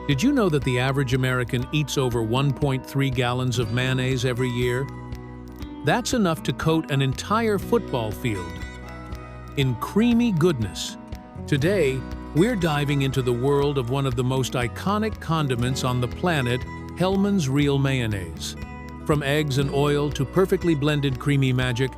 Did you know that the average American eats over 1.3 gallons of mayonnaise every year? That's enough to coat an entire football field in creamy goodness. Today, we're diving into the world of one of the most iconic condiments on the planet, Hellmann's Real Mayonnaise. From eggs and oil to perfectly blended creamy magic,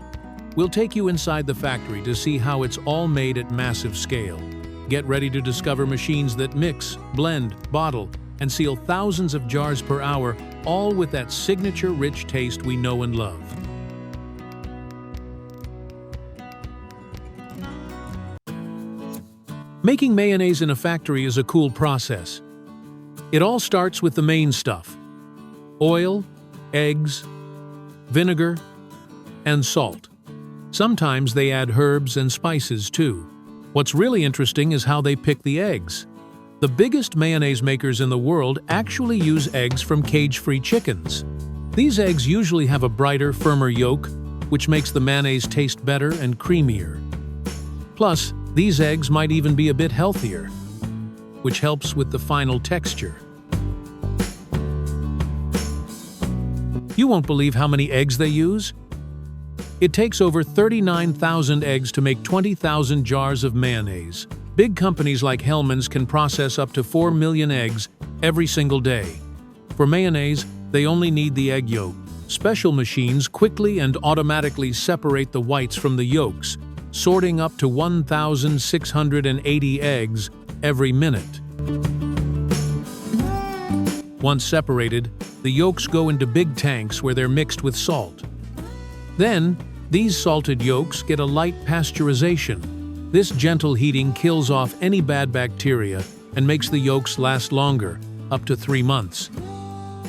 we'll take you inside the factory to see how it's all made at massive scale. Get ready to discover machines that mix, blend, bottle, and seal thousands of jars per hour, all with that signature rich taste we know and love. Making mayonnaise in a factory is a cool process. It all starts with the main stuff: oil, eggs, vinegar, and salt. Sometimes they add herbs and spices too. What's really interesting is how they pick the eggs. The biggest mayonnaise makers in the world actually use eggs from cage-free chickens. These eggs usually have a brighter, firmer yolk, which makes the mayonnaise taste better and creamier. Plus, these eggs might even be a bit healthier, which helps with the final texture. You won't believe how many eggs they use. It takes over 39,000 eggs to make 20,000 jars of mayonnaise. Big companies like Hellmann's can process up to 4 million eggs every single day. For mayonnaise, they only need the egg yolk. Special machines quickly and automatically separate the whites from the yolks, sorting up to 1,680 eggs every minute. Once separated, the yolks go into big tanks where they're mixed with salt. Then, these salted yolks get a light pasteurization. This gentle heating kills off any bad bacteria and makes the yolks last longer, up to 3 months.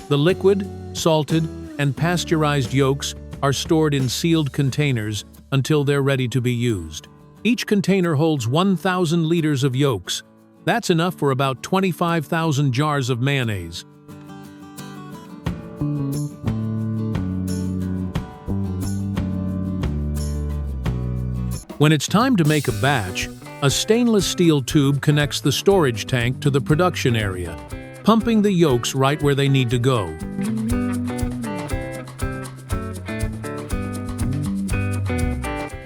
The liquid, salted, and pasteurized yolks are stored in sealed containers until they're ready to be used. Each container holds 1,000 liters of yolks. That's enough for about 25,000 jars of mayonnaise. When it's time to make a batch, a stainless steel tube connects the storage tank to the production area, pumping the yolks right where they need to go.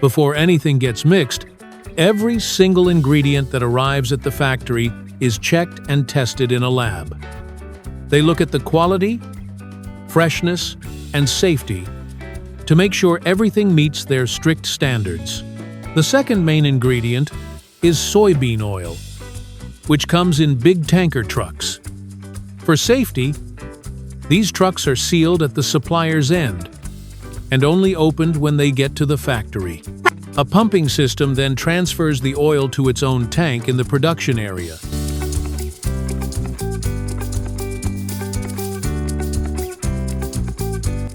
Before anything gets mixed, every single ingredient that arrives at the factory is checked and tested in a lab. They look at the quality, freshness, and safety to make sure everything meets their strict standards. The second main ingredient is soybean oil, which comes in big tanker trucks. For safety, these trucks are sealed at the supplier's end and only opened when they get to the factory. A pumping system then transfers the oil to its own tank in the production area.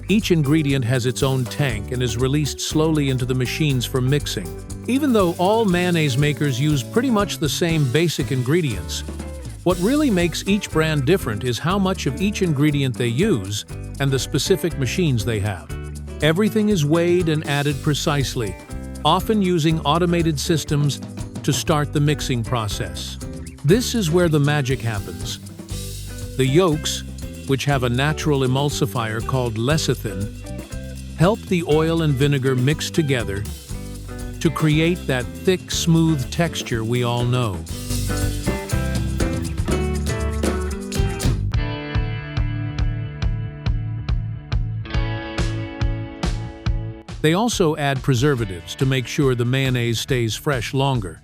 Each ingredient has its own tank and is released slowly into the machines for mixing. Even though all mayonnaise makers use pretty much the same basic ingredients, what really makes each brand different is how much of each ingredient they use and the specific machines they have. Everything is weighed and added precisely, often using automated systems to start the mixing process. This is where the magic happens. The yolks, which have a natural emulsifier called lecithin, help the oil and vinegar mix together to create that thick, smooth texture we all know. They also add preservatives to make sure the mayonnaise stays fresh longer.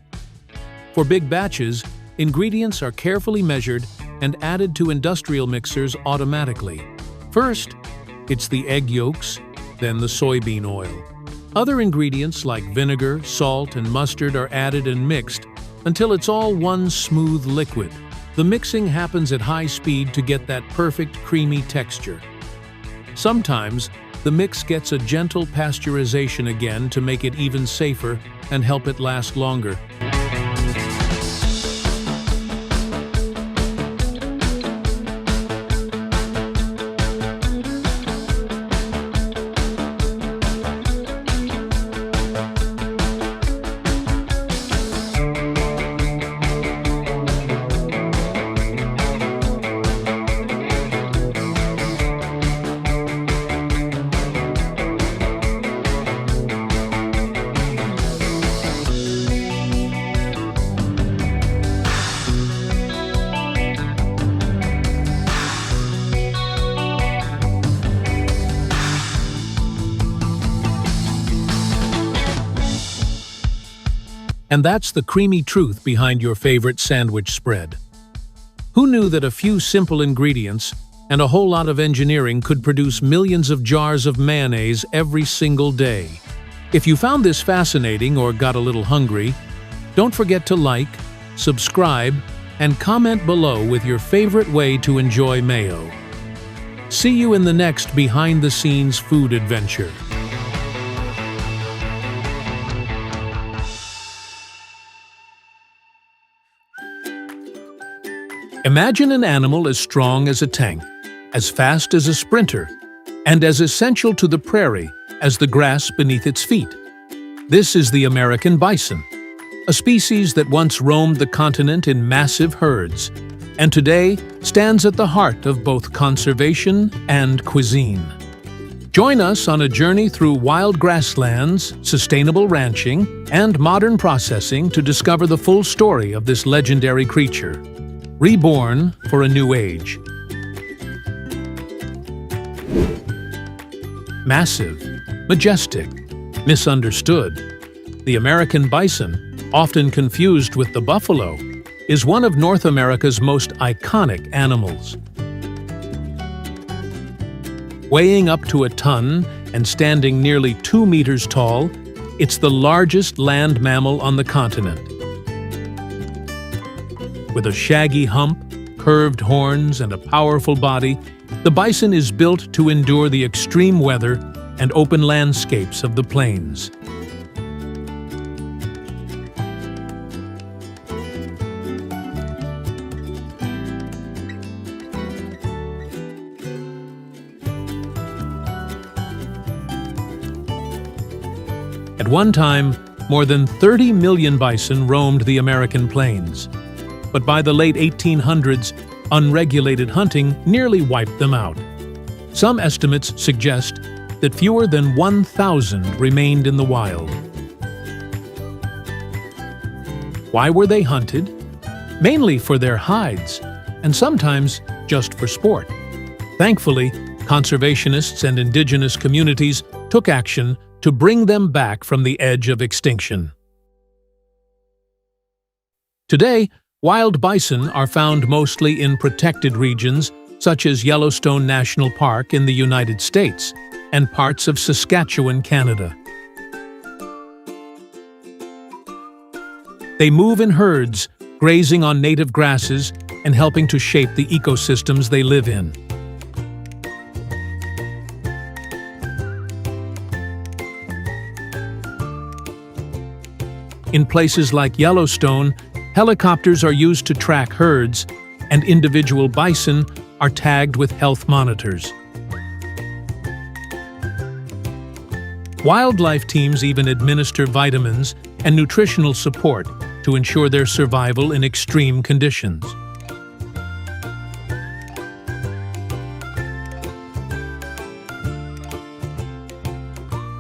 For big batches, ingredients are carefully measured and added to industrial mixers automatically. First, it's the egg yolks, then the soybean oil. Other ingredients like vinegar, salt, and mustard are added and mixed until it's all one smooth liquid. The mixing happens at high speed to get that perfect creamy texture. Sometimes, the mix gets a gentle pasteurization again to make it even safer and help it last longer. And that's the creamy truth behind your favorite sandwich spread. Who knew that a few simple ingredients and a whole lot of engineering could produce millions of jars of mayonnaise every single day? If you found this fascinating or got a little hungry, don't forget to like, subscribe, and comment below with your favorite way to enjoy mayo. See you in the next behind-the-scenes food adventure. Imagine an animal as strong as a tank, as fast as a sprinter, and as essential to the prairie as the grass beneath its feet. This is the American bison, a species that once roamed the continent in massive herds, and today stands at the heart of both conservation and cuisine. Join us on a journey through wild grasslands, sustainable ranching, and modern processing to discover the full story of this legendary creature, reborn for a new age. Massive, majestic, misunderstood, the American bison, often confused with the buffalo, is one of North America's most iconic animals. Weighing up to a ton and standing nearly 2 meters tall, it's the largest land mammal on the continent. With a shaggy hump, curved horns, and a powerful body, the bison is built to endure the extreme weather and open landscapes of the plains. At one time, more than 30 million bison roamed the American plains. But by the late 1800s, unregulated hunting nearly wiped them out. Some estimates suggest that fewer than 1,000 remained in the wild. Why were they hunted? Mainly for their hides, and sometimes just for sport. Thankfully, conservationists and indigenous communities took action to bring them back from the edge of extinction. Today, wild bison are found mostly in protected regions such as Yellowstone National Park in the United States and parts of Saskatchewan, Canada. They move in herds, grazing on native grasses and helping to shape the ecosystems they live in. In places like Yellowstone, helicopters are used to track herds, and individual bison are tagged with health monitors. Wildlife teams even administer vitamins and nutritional support to ensure their survival in extreme conditions.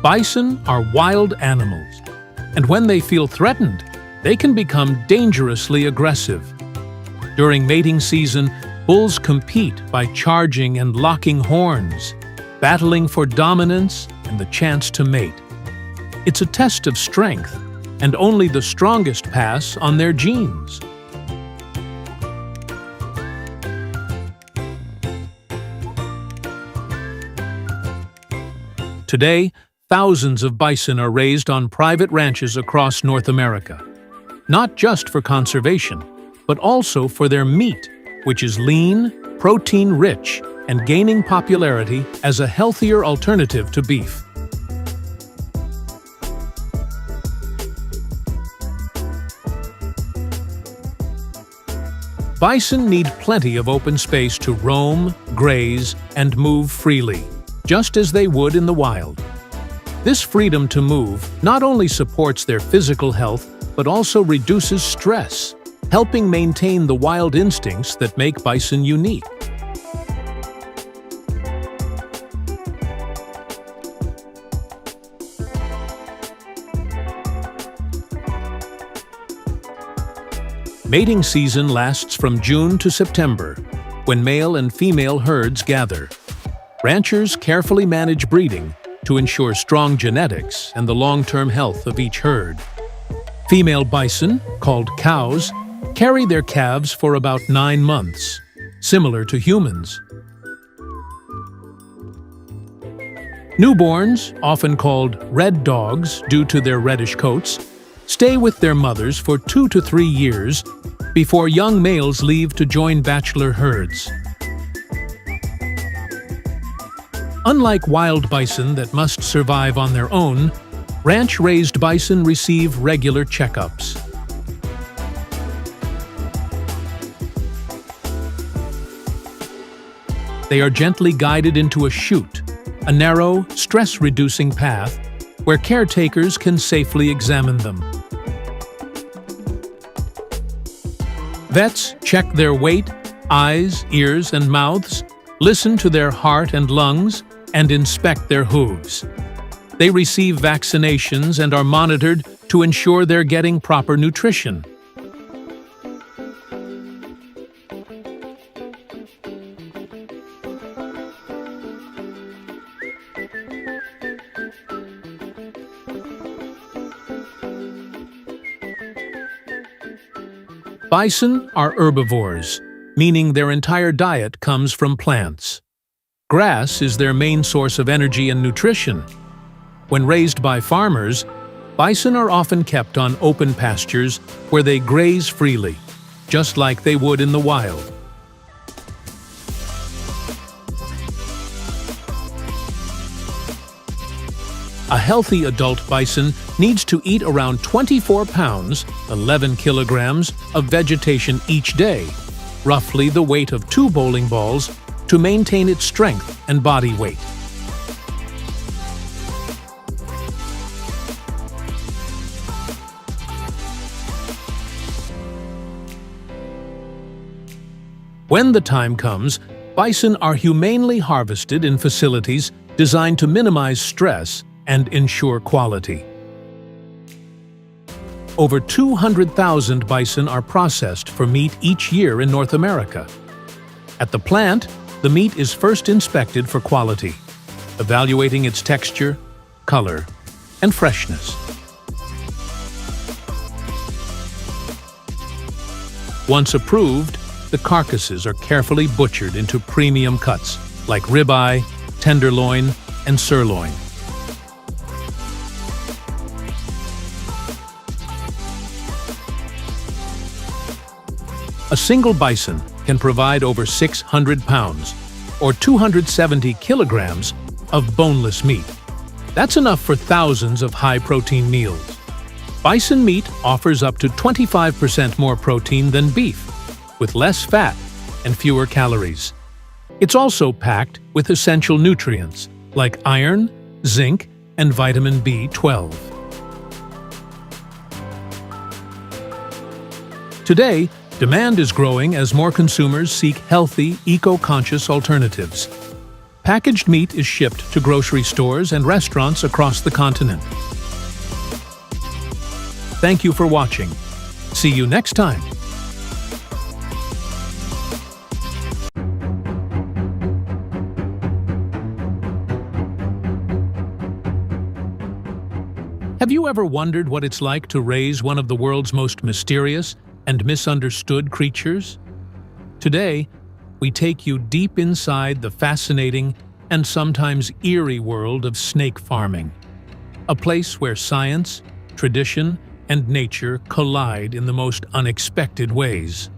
Bison are wild animals, and when they feel threatened, they can become dangerously aggressive. During mating season, bulls compete by charging and locking horns, battling for dominance and the chance to mate. It's a test of strength, and only the strongest pass on their genes. Today, thousands of bison are raised on private ranches across North America, not just for conservation, but also for their meat, which is lean, protein-rich, and gaining popularity as a healthier alternative to beef. Bison need plenty of open space to roam, graze, and move freely, just as they would in the wild. This freedom to move not only supports their physical health, but also reduces stress, helping maintain the wild instincts that make bison unique. Mating season lasts from June to September, when male and female herds gather. Ranchers carefully manage breeding to ensure strong genetics and the long-term health of each herd. Female bison, called cows, carry their calves for about 9 months, similar to humans. Newborns, often called red dogs due to their reddish coats, stay with their mothers for 2 to 3 years before young males leave to join bachelor herds. Unlike wild bison that must survive on their own, ranch-raised bison receive regular checkups. They are gently guided into a chute, a narrow, stress-reducing path where caretakers can safely examine them. Vets check their weight, eyes, ears, and mouths, listen to their heart and lungs, and inspect their hooves. They receive vaccinations and are monitored to ensure they're getting proper nutrition. Bison are herbivores, meaning their entire diet comes from plants. Grass is their main source of energy and nutrition. When raised by farmers, bison are often kept on open pastures where they graze freely, just like they would in the wild. A healthy adult bison needs to eat around 24 pounds, 11 kilograms, of vegetation each day, roughly the weight of 2 bowling balls, to maintain its strength and body weight. When the time comes, bison are humanely harvested in facilities designed to minimize stress and ensure quality. Over 200,000 bison are processed for meat each year in North America. At the plant, the meat is first inspected for quality, evaluating its texture, color, and freshness. Once approved, the carcasses are carefully butchered into premium cuts like ribeye, tenderloin, and sirloin. A single bison can provide over 600 pounds, or 270 kilograms, of boneless meat. That's enough for thousands of high-protein meals. Bison meat offers up to 25% more protein than beef, with less fat and fewer calories. It's also packed with essential nutrients like iron, zinc, and vitamin B12. Today, demand is growing as more consumers seek healthy, eco-conscious alternatives. Packaged meat is shipped to grocery stores and restaurants across the continent. Thank you for watching. See you next time. Have you ever wondered what it's like to raise one of the world's most mysterious and misunderstood creatures? Today, we take you deep inside the fascinating and sometimes eerie world of snake farming, a place where science, tradition, and nature collide in the most unexpected ways.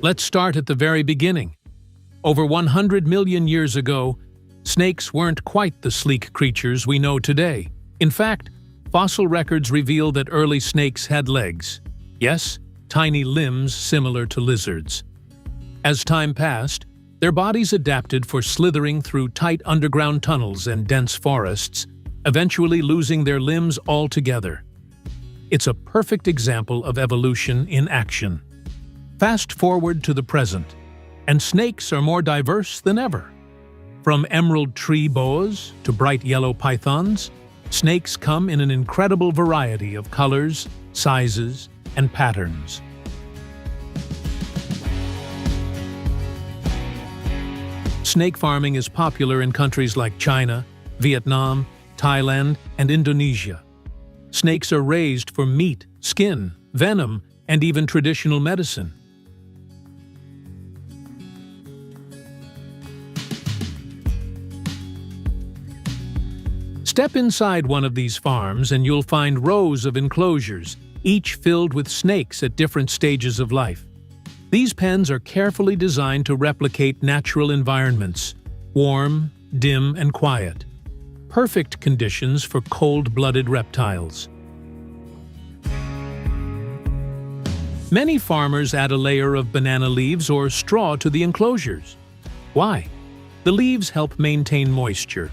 Let's start at the very beginning. Over 100 million years ago, snakes weren't quite the sleek creatures we know today. In fact, fossil records reveal that early snakes had legs. Yes, tiny limbs similar to lizards. As time passed, their bodies adapted for slithering through tight underground tunnels and dense forests, eventually losing their limbs altogether. It's a perfect example of evolution in action. Fast forward to the present, and snakes are more diverse than ever. From emerald tree boas to bright yellow pythons, snakes come in an incredible variety of colors, sizes, and patterns. Snake farming is popular in countries like China, Vietnam, Thailand, and Indonesia. Snakes are raised for meat, skin, venom, and even traditional medicine. Step inside one of these farms and you'll find rows of enclosures, each filled with snakes at different stages of life. These pens are carefully designed to replicate natural environments, warm, dim, and quiet. Perfect conditions for cold-blooded reptiles. Many farmers add a layer of banana leaves or straw to the enclosures. Why? The leaves help maintain moisture,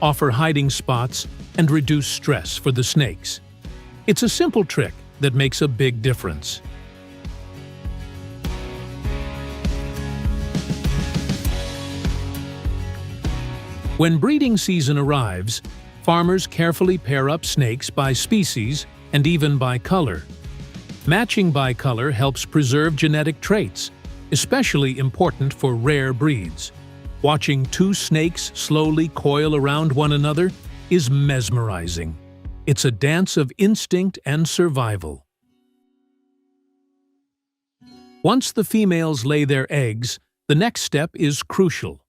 offer hiding spots, and reduce stress for the snakes. It's a simple trick that makes a big difference. When breeding season arrives, farmers carefully pair up snakes by species and even by color. Matching by color helps preserve genetic traits, especially important for rare breeds. Watching two snakes slowly coil around one another is mesmerizing. It's a dance of instinct and survival. Once the females lay their eggs, the next step is crucial.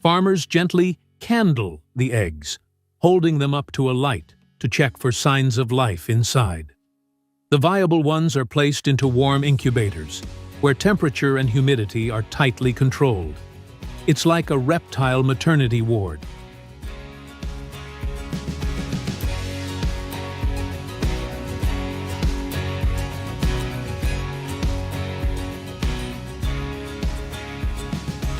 Farmers gently candle the eggs, holding them up to a light to check for signs of life inside. The viable ones are placed into warm incubators, where temperature and humidity are tightly controlled. It's like a reptile maternity ward.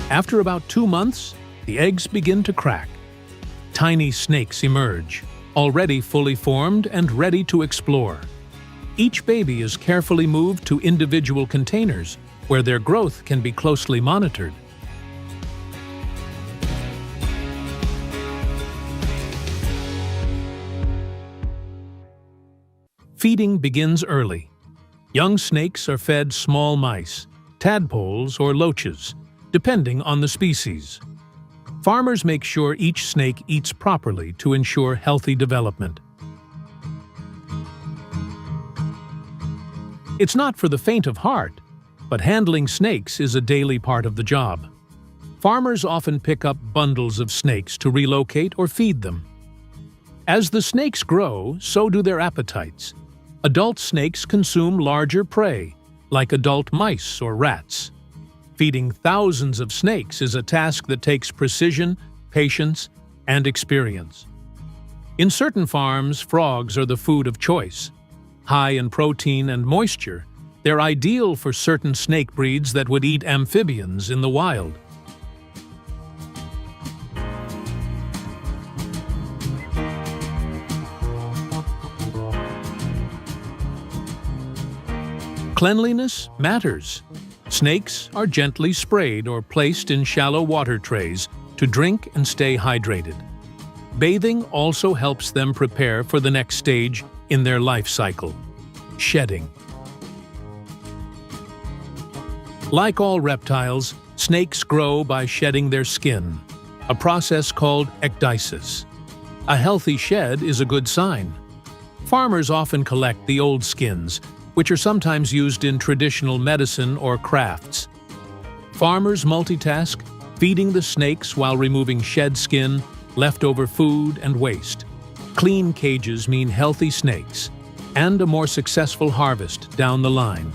After about 2 months, the eggs begin to crack. Tiny snakes emerge, already fully formed and ready to explore. Each baby is carefully moved to individual containers, where their growth can be closely monitored. Feeding begins early. Young snakes are fed small mice, tadpoles, or loaches, depending on the species. Farmers make sure each snake eats properly to ensure healthy development. It's not for the faint of heart, but handling snakes is a daily part of the job. Farmers often pick up bundles of snakes to relocate or feed them. As the snakes grow, so do their appetites. Adult snakes consume larger prey, like adult mice or rats. Feeding thousands of snakes is a task that takes precision, patience, and experience. In certain farms, frogs are the food of choice. High in protein and moisture, they're ideal for certain snake breeds that would eat amphibians in the wild. Cleanliness matters. Snakes are gently sprayed or placed in shallow water trays to drink and stay hydrated. Bathing also helps them prepare for the next stage in their life cycle, shedding. Like all reptiles, snakes grow by shedding their skin, a process called ecdysis. A healthy shed is a good sign. Farmers often collect the old skins, which are sometimes used in traditional medicine or crafts. Farmers multitask, feeding the snakes while removing shed skin, leftover food, and waste. Clean cages mean healthy snakes and a more successful harvest down the line.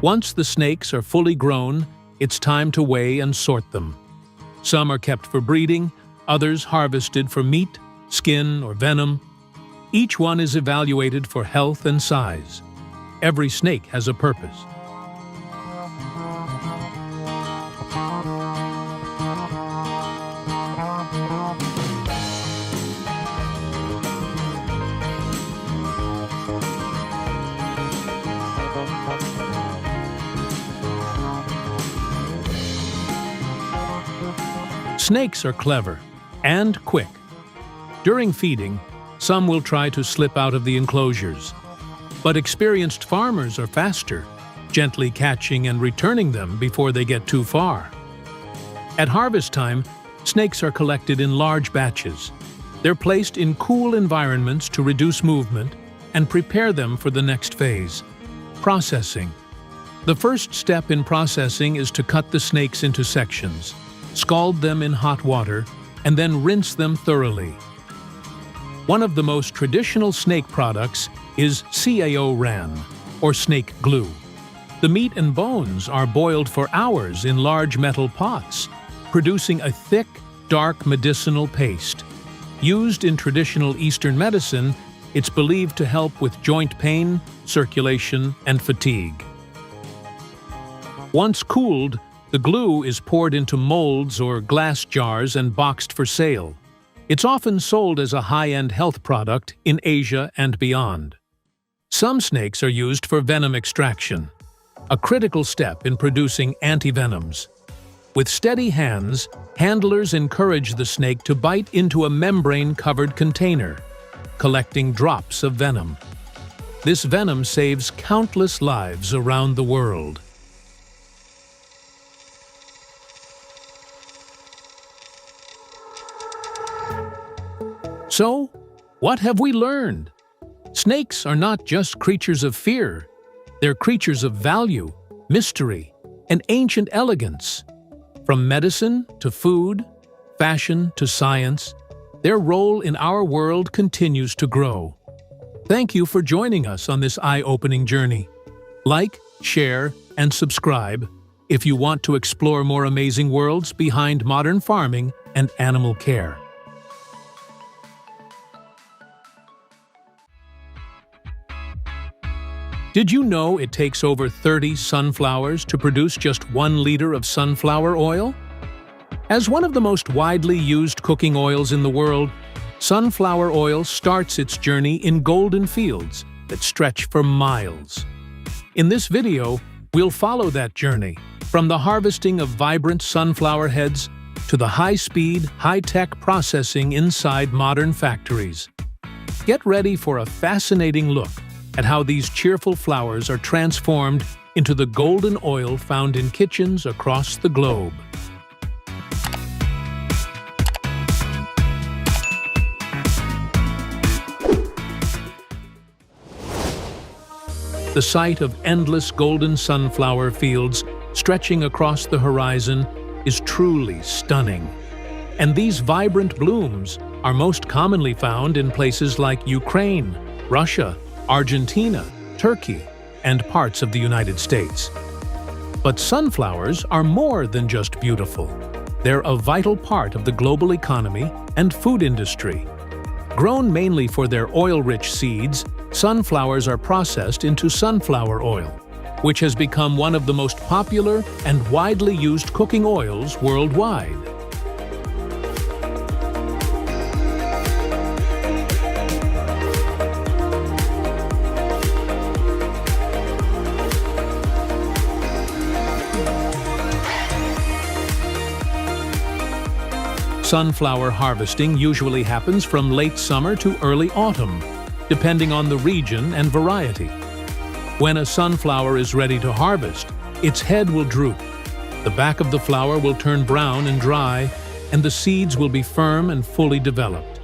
Once the snakes are fully grown, it's time to weigh and sort them. Some are kept for breeding, others harvested for meat, skin, or venom. Each one is evaluated for health and size. Every snake has a purpose. Snakes are clever and quick. During feeding, some will try to slip out of the enclosures, but experienced farmers are faster, gently catching and returning them before they get too far. At harvest time, snakes are collected in large batches. They're placed in cool environments to reduce movement and prepare them for the next phase, processing. The first step in processing is to cut the snakes into sections, scald them in hot water, and then rinse them thoroughly. One of the most traditional snake products is CAO-RAN, or snake glue. The meat and bones are boiled for hours in large metal pots, producing a thick, dark medicinal paste. Used in traditional Eastern medicine, it's believed to help with joint pain, circulation, and fatigue. Once cooled, the glue is poured into molds or glass jars and boxed for sale. It's often sold as a high-end health product in Asia and beyond. Some snakes are used for venom extraction, a critical step in producing antivenoms. With steady hands, handlers encourage the snake to bite into a membrane-covered container, collecting drops of venom. This venom saves countless lives around the world. So, what have we learned? Snakes are not just creatures of fear. They're creatures of value, mystery, and ancient elegance. From medicine to food, fashion to science, their role in our world continues to grow. Thank you for joining us on this eye-opening journey. Like, share, and subscribe if you want to explore more amazing worlds behind modern farming and animal care. Did you know it takes over 30 sunflowers to produce just 1 liter of sunflower oil? As one of the most widely used cooking oils in the world, sunflower oil starts its journey in golden fields that stretch for miles. In this video, we'll follow that journey, from the harvesting of vibrant sunflower heads to the high-speed, high-tech processing inside modern factories. Get ready for a fascinating look at how these cheerful flowers are transformed into the golden oil found in kitchens across the globe. The sight of endless golden sunflower fields stretching across the horizon is truly stunning. And these vibrant blooms are most commonly found in places like Ukraine, Russia, Argentina, Turkey, and parts of the United States. But sunflowers are more than just beautiful. They're a vital part of the global economy and food industry. Grown mainly for their oil-rich seeds, sunflowers are processed into sunflower oil, which has become one of the most popular and widely used cooking oils worldwide. Sunflower harvesting usually happens from late summer to early autumn, depending on the region and variety. When a sunflower is ready to harvest, its head will droop, the back of the flower will turn brown and dry, and the seeds will be firm and fully developed.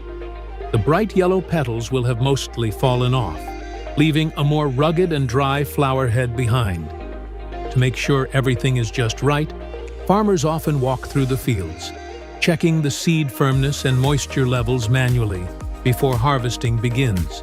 The bright yellow petals will have mostly fallen off, leaving a more rugged and dry flower head behind. To make sure everything is just right, farmers often walk through the fields, checking the seed firmness and moisture levels manually before harvesting begins.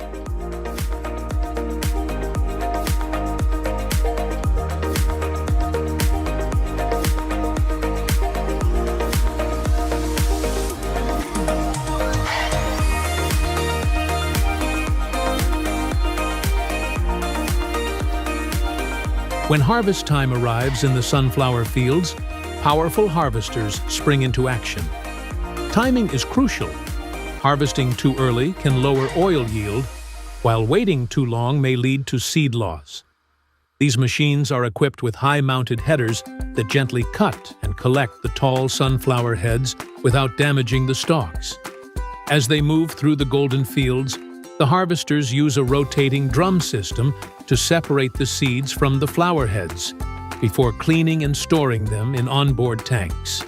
When harvest time arrives in the sunflower fields, powerful harvesters spring into action. Timing is crucial. Harvesting too early can lower oil yield, while waiting too long may lead to seed loss. These machines are equipped with high-mounted headers that gently cut and collect the tall sunflower heads without damaging the stalks. As they move through the golden fields, the harvesters use a rotating drum system to separate the seeds from the flower heads before cleaning and storing them in onboard tanks.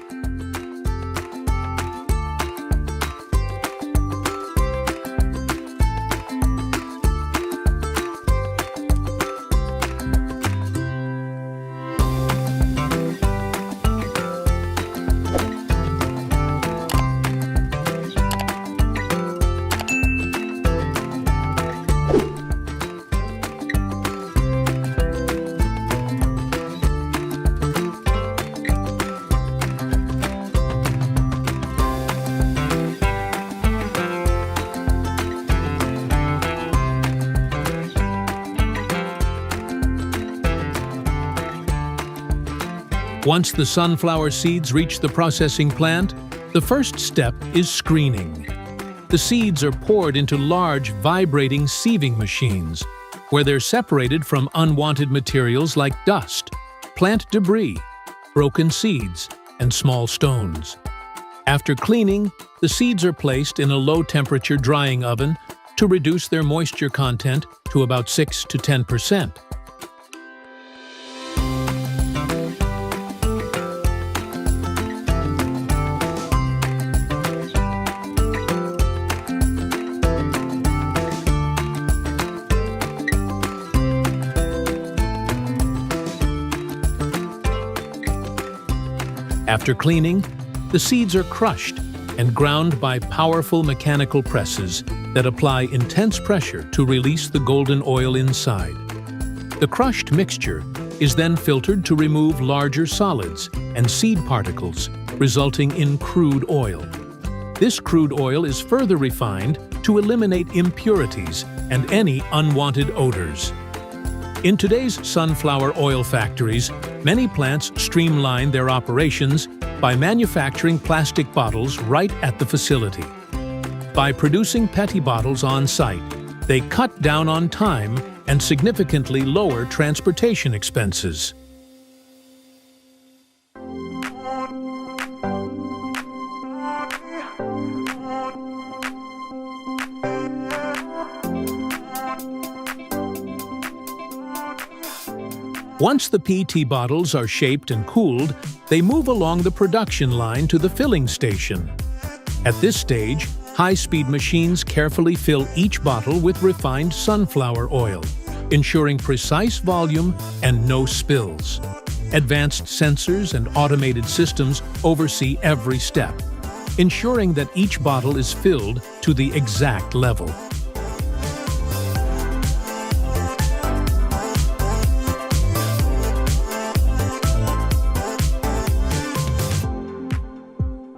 Once the sunflower seeds reach the processing plant, the first step is screening. The seeds are poured into large, vibrating sieving machines, where they're separated from unwanted materials like dust, plant debris, broken seeds, and small stones. After cleaning, the seeds are placed in a low-temperature drying oven to reduce their moisture content to about 6 to 10%. After cleaning, the seeds are crushed and ground by powerful mechanical presses that apply intense pressure to release the golden oil inside. The crushed mixture is then filtered to remove larger solids and seed particles, resulting in crude oil. This crude oil is further refined to eliminate impurities and any unwanted odors. In today's sunflower oil factories, many plants streamline their operations by manufacturing plastic bottles right at the facility. By producing petty bottles on site, they cut down on time and significantly lower transportation expenses. Once the PET bottles are shaped and cooled, they move along the production line to the filling station. At this stage, high-speed machines carefully fill each bottle with refined sunflower oil, ensuring precise volume and no spills. Advanced sensors and automated systems oversee every step, ensuring that each bottle is filled to the exact level.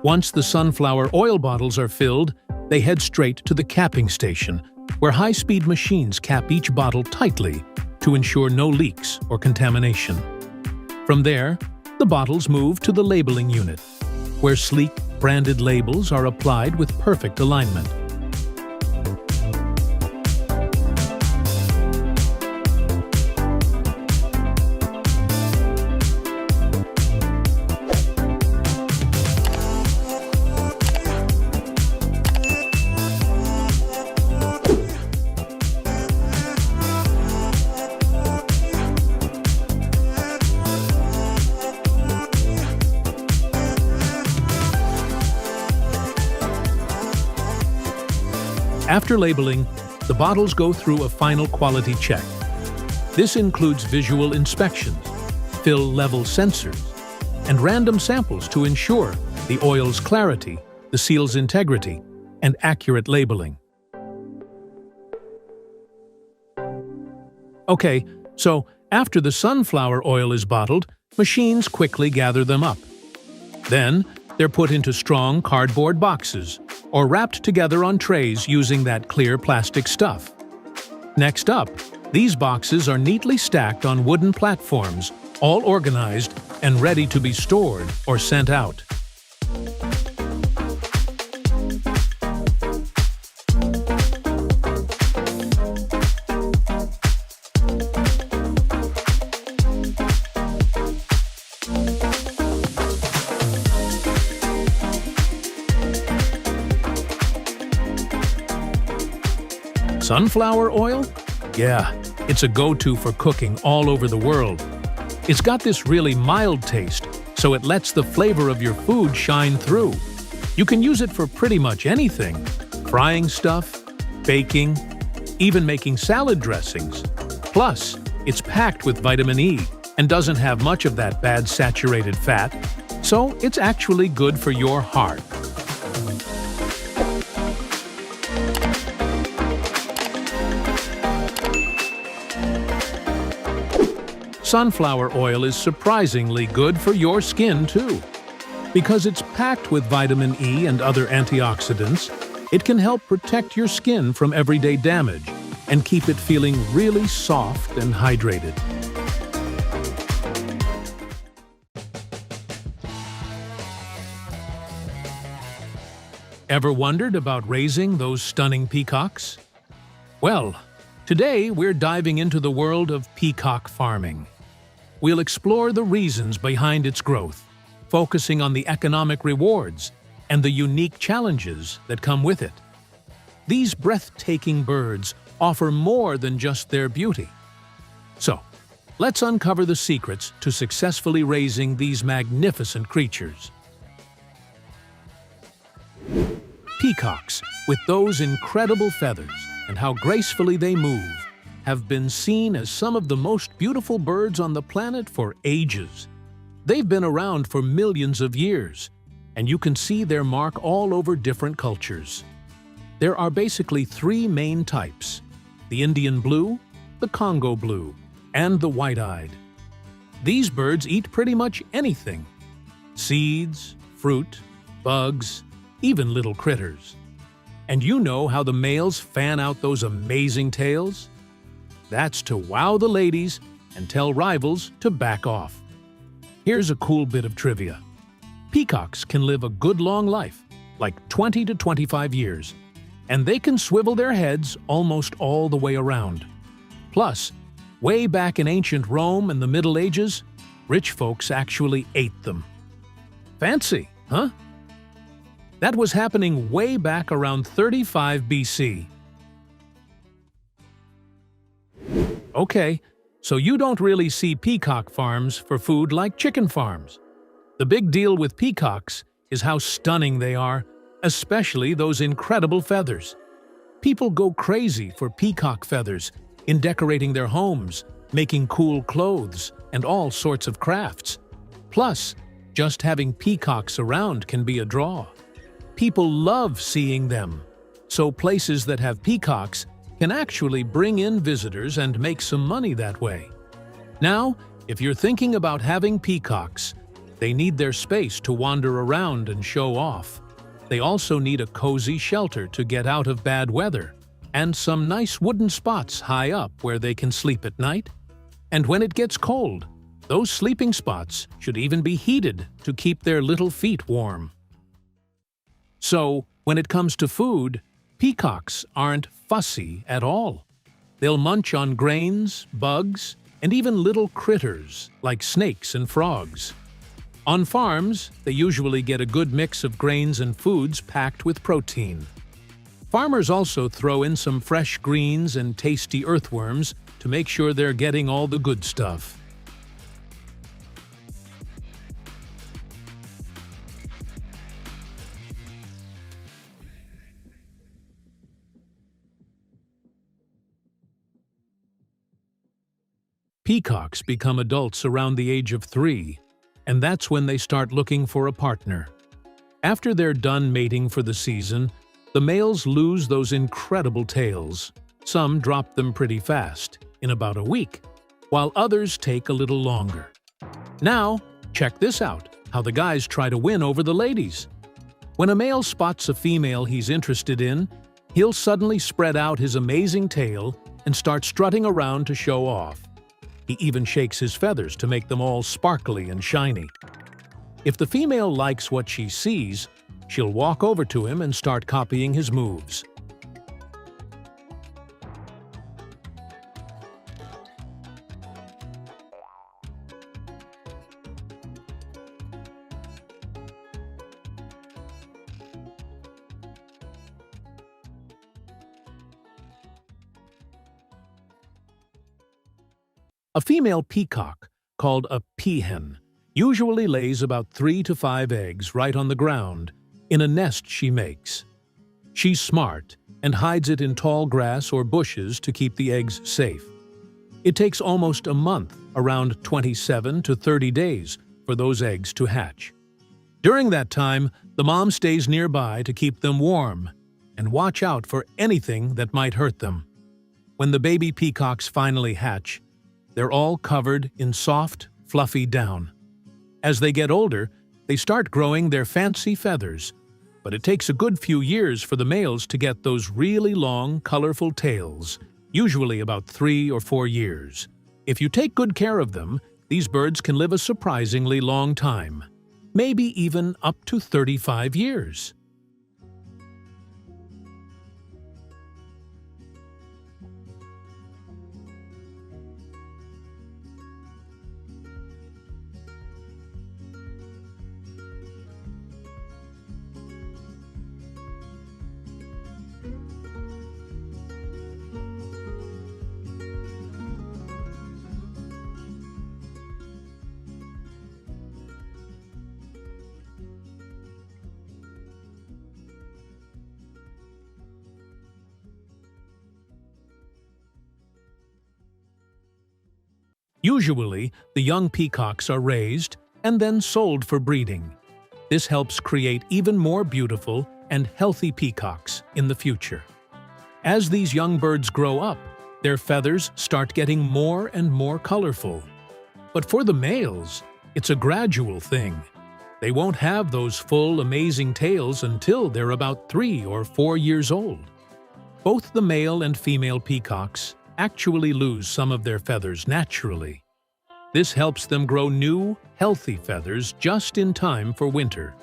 Once the sunflower oil bottles are filled, they head straight to the capping station, where high-speed machines cap each bottle tightly to ensure no leaks or contamination. From there, the bottles move to the labeling unit, where sleek, branded labels are applied with perfect alignment. After labeling, the bottles go through a final quality check. This includes visual inspections, fill level sensors, and random samples to ensure the oil's clarity, the seal's integrity, and accurate labeling. Okay, so after the sunflower oil is bottled, machines quickly gather them up. Then, they're put into strong cardboard boxes or wrapped together on trays using that clear plastic stuff. Next up, these boxes are neatly stacked on wooden platforms, all organized and ready to be stored or sent out. Sunflower oil? Yeah, it's a go-to for cooking all over the world. It's got this really mild taste, so it lets the flavor of your food shine through. You can use it for pretty much anything: frying stuff, baking, even making salad dressings. Plus, it's packed with vitamin E and doesn't have much of that bad saturated fat, so it's actually good for your heart. Sunflower oil is surprisingly good for your skin, too. Because it's packed with vitamin E and other antioxidants, it can help protect your skin from everyday damage and keep it feeling really soft and hydrated. Ever wondered about raising those stunning peacocks? Well, today we're diving into the world of peacock farming. We'll explore the reasons behind its growth, focusing on the economic rewards and the unique challenges that come with it. These breathtaking birds offer more than just their beauty. So, let's uncover the secrets to successfully raising these magnificent creatures. Peacocks, with those incredible feathers and how gracefully they move, have been seen as some of the most beautiful birds on the planet for ages. They've been around for millions of years, and you can see their mark all over different cultures. There are basically three main types: the Indian blue, the Congo blue, and the white-eyed. These birds eat pretty much anything: seeds, fruit, bugs, even little critters. And you know how the males fan out those amazing tails? That's to wow the ladies and tell rivals to back off. Here's a cool bit of trivia. Peacocks can live a good long life, like 20 to 25 years, and they can swivel their heads almost all the way around. Plus, way back in ancient Rome and the Middle Ages, rich folks actually ate them. Fancy, huh? That was happening way back around 35 BC. Okay, so you don't really see peacock farms for food like chicken farms. The big deal with peacocks is how stunning they are, especially those incredible feathers. People go crazy for peacock feathers in decorating their homes, making cool clothes, and all sorts of crafts. Plus, just having peacocks around can be a draw. People love seeing them, so places that have peacocks can actually bring in visitors and make some money that way. Now, if you're thinking about having peacocks, they need their space to wander around and show off. They also need a cozy shelter to get out of bad weather, and some nice wooden spots high up where they can sleep at night. And when it gets cold, those sleeping spots should even be heated to keep their little feet warm. So, when it comes to food, peacocks aren't fussy at all. They'll munch on grains, bugs, and even little critters like snakes and frogs. On farms, they usually get a good mix of grains and foods packed with protein. Farmers also throw in some fresh greens and tasty earthworms to make sure they're getting all the good stuff. Peacocks become adults around the age of 3, and that's when they start looking for a partner. After they're done mating for the season, the males lose those incredible tails. Some drop them pretty fast, in about a week, while others take a little longer. Now, check this out, how the guys try to win over the ladies. When a male spots a female he's interested in, he'll suddenly spread out his amazing tail and start strutting around to show off. He even shakes his feathers to make them all sparkly and shiny. If the female likes what she sees, she'll walk over to him and start copying his moves. A female peacock, called a peahen, usually lays about 3 to 5 eggs right on the ground, in a nest she makes. She's smart and hides it in tall grass or bushes to keep the eggs safe. It takes almost a month, around 27 to 30 days, for those eggs to hatch. During that time, the mom stays nearby to keep them warm and watch out for anything that might hurt them. When the baby peacocks finally hatch, they're all covered in soft, fluffy down. As they get older, they start growing their fancy feathers, but it takes a good few years for the males to get those really long, colorful tails, usually about 3 or 4 years. If you take good care of them, these birds can live a surprisingly long time, maybe even up to 35 years. Usually, the young peacocks are raised and then sold for breeding. This helps create even more beautiful and healthy peacocks in the future. As these young birds grow up, their feathers start getting more and more colorful. But for the males, it's a gradual thing. They won't have those full, amazing tails until they're about 3 or 4 years old. Both the male and female peacocks actually lose some of their feathers naturally. This helps them grow new, healthy feathers just in time for winter.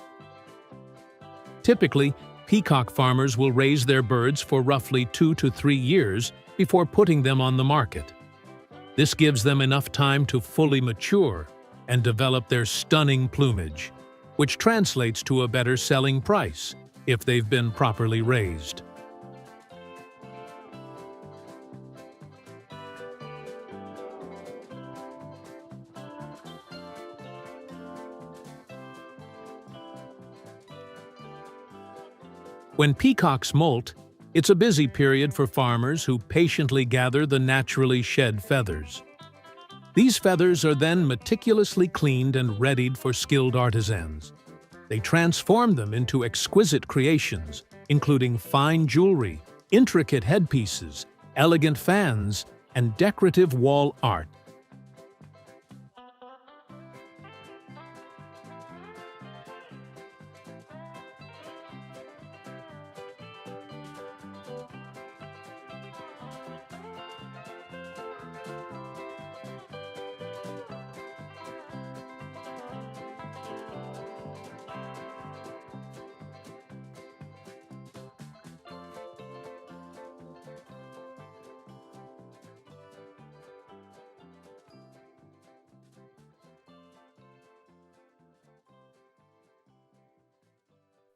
Typically, peacock farmers will raise their birds for roughly 2 to 3 years before putting them on the market. This gives them enough time to fully mature and develop their stunning plumage, which translates to a better selling price if they've been properly raised. When peacocks molt, it's a busy period for farmers who patiently gather the naturally shed feathers. These feathers are then meticulously cleaned and readied for skilled artisans. They transform them into exquisite creations, including fine jewelry, intricate headpieces, elegant fans, and decorative wall art.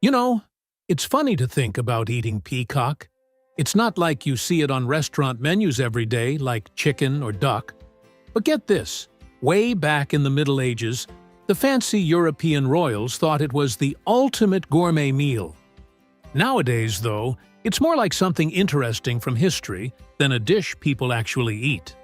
You know, it's funny to think about eating peacock. It's not like you see it on restaurant menus every day like chicken or duck. But get this, way back in the Middle Ages, the fancy European royals thought it was the ultimate gourmet meal. Nowadays, though, it's more like something interesting from history than a dish people actually eat.